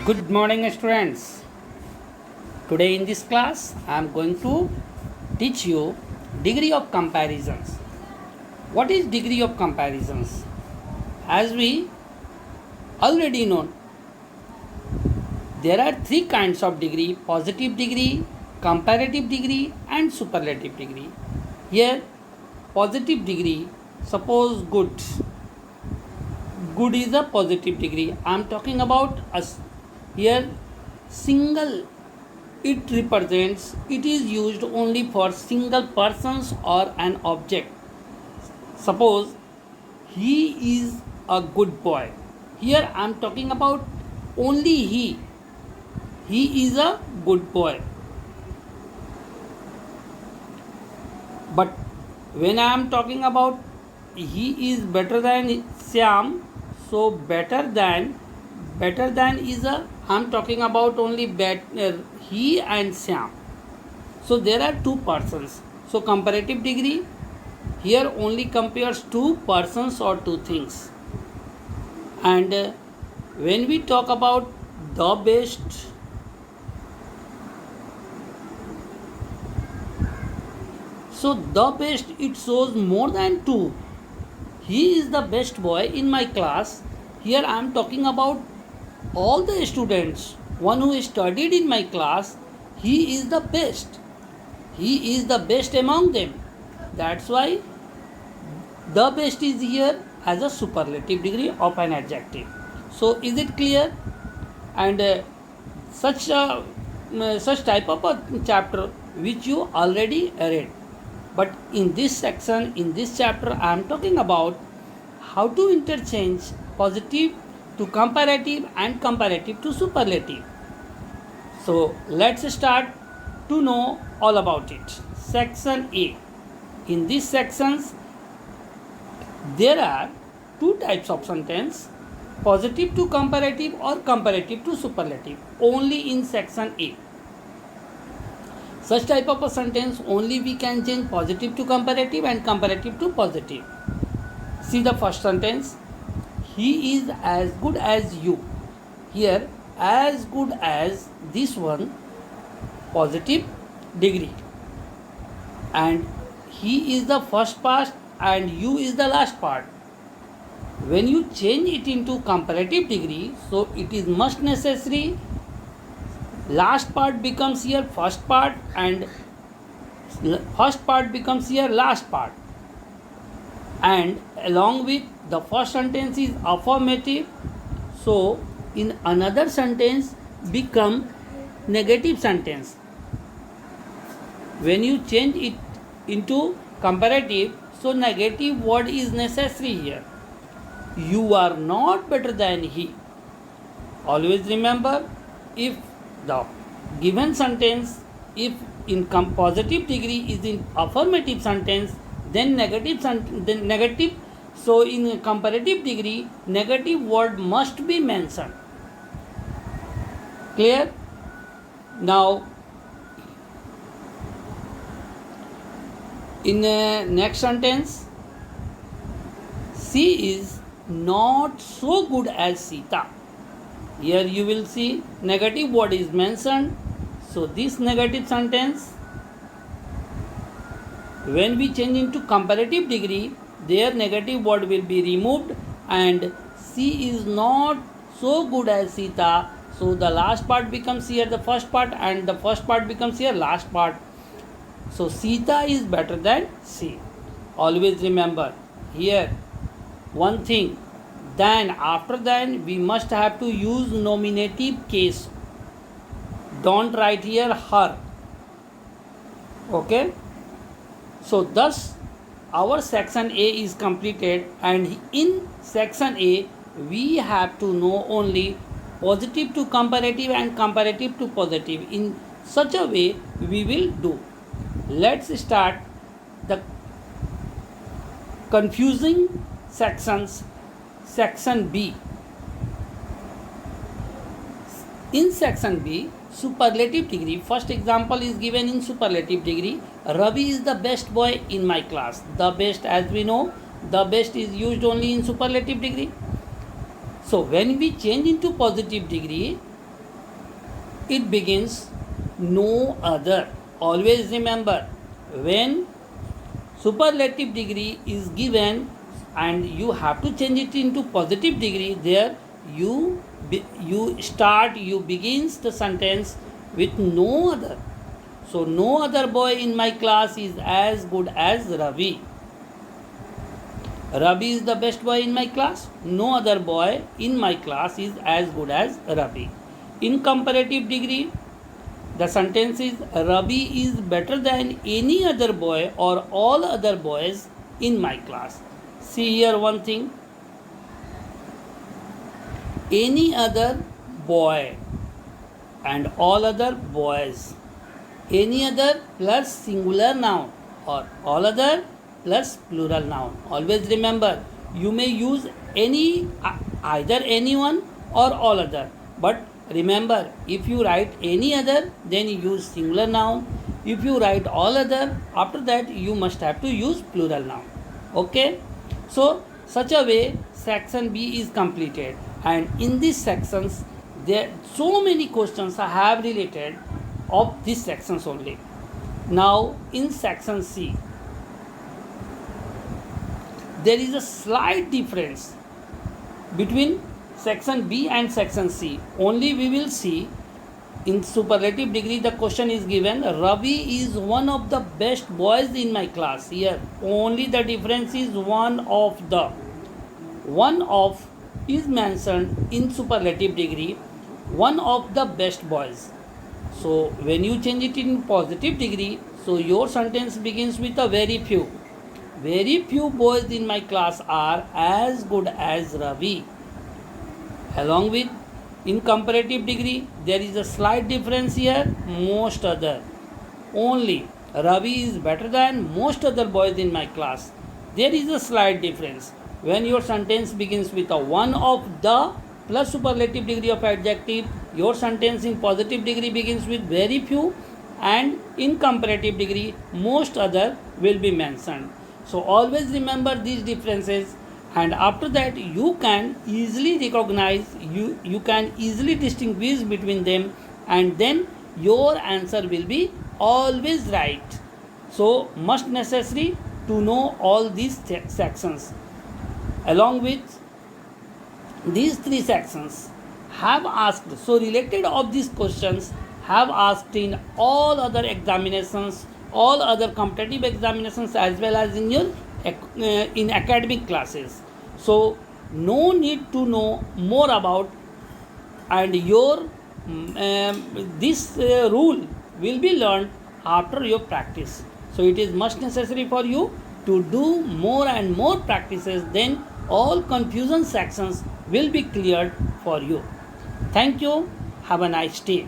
Good morning, students. Today in this class, I am going to teach you degree of comparisons. What is degree of comparisons? As we already know, there are three kinds of degree: positive degree, comparative degree, and superlative degree. Here, positive degree, suppose good. Good is a positive degree. I am talking about us here single. It represents, it is used only for single persons or an object. Suppose he is a good boy. Here I am talking about only he. He is a good boy. But when I am talking about he is better than Syam, so better than is a, I am talking about only better he and Syam. So there are two persons. So comparative degree here only compares two persons or two things. And when we talk about the best, so the best, it shows more than two. He is the best boy in my class. Here I am talking about all the students. One who studied in my class, he is the best. He is the best among them. That's why the best is here as a superlative degree of an adjective. So is it clear? And such type of a chapter which you already read. But in this section, in this chapter, I am talking about how to interchange positive to comparative and comparative to superlative. So let's start to know all about it. Section A. In these sections, there are two types of sentence: positive to comparative or comparative to superlative. Only in section A. Such type of a sentence only we can change positive to comparative and comparative to positive. See the first sentence. He is as good as you. Here, as good as, this one positive degree. And he is the first part and you is the last part. When you change it into comparative degree, so it is must necessary last part becomes here first part and first part becomes here last part, and along with the first sentence is affirmative, so in another sentence become negative sentence. When you change it into comparative, so negative word is necessary here. You are not better than he. Always remember, if the given sentence, if in positive degree is in affirmative sentence, then negative, so in comparative degree negative word must be mentioned. Clear? Now in next sentence, she is not so good as Sita. Here you will see negative word is mentioned. So this negative sentence, when we change into comparative degree, their negative word will be removed and she is not so good as Sita. So the last part becomes here the first part and the first part becomes here last part. So Sita is better than she. Always remember here one thing. Then after then we must have to use nominative case. Don't write here her. Okay. So thus our section A is completed, and in section A we have to know only positive to comparative and comparative to positive. In such a way we will do. Let's start the confusing sections. Section B. In section B, superlative degree. First example is given in superlative degree. Ravi is the best boy in my class. The best, as we know, the best is used only in superlative degree. So when we change into positive degree, it begins no other. Always remember, when superlative degree is given and you have to change it into positive degree, there you begins the sentence with no other. So no other boy in my class is as good as Ravi. Ravi is the best boy in my class. No other boy in my class is as good as Ravi. In comparative degree, the sentence is Ravi is better than any other boy or all other boys in my class. See here one thing. Any other boy and all other boys. Any other plus singular noun or all other plus plural noun. Always remember, you may use either anyone or all other, but remember, if you write any other, then you use singular noun. If you write all other, after that you must have to use plural noun. Okay, so such a way section B is completed, and in these sections there so many questions I have related of these sections only. Now in section C, there is a slight difference between section B and section C. Only we will see in superlative degree the question is given Ravi is one of the best boys in my class. Here only the difference is one of is mentioned in superlative degree, one of the best boys. So when you change it in positive degree, so your sentence begins with a very few. Very few boys in my class are as good as Ravi. Along with in comparative degree, there is a slight difference here. Most other. Only Ravi is better than most other boys in my class. There is a slight difference. When your sentence begins with a one of the plus superlative degree of adjective, your sentence in positive degree begins with very few, and in comparative degree most other will be mentioned. So always remember these differences, and after that you can easily recognize, you can easily distinguish between them, and then your answer will be always right. So must necessary to know all these sections. Along with these three sections have asked, so related of these questions have asked in all other examinations, all other competitive examinations, as well as in your in academic classes. So no need to know more about, and your this rule will be learned after your practice. So it is much necessary for you to do more and more practices, then all confusion sections will be cleared for you. Thank you. Have a nice day.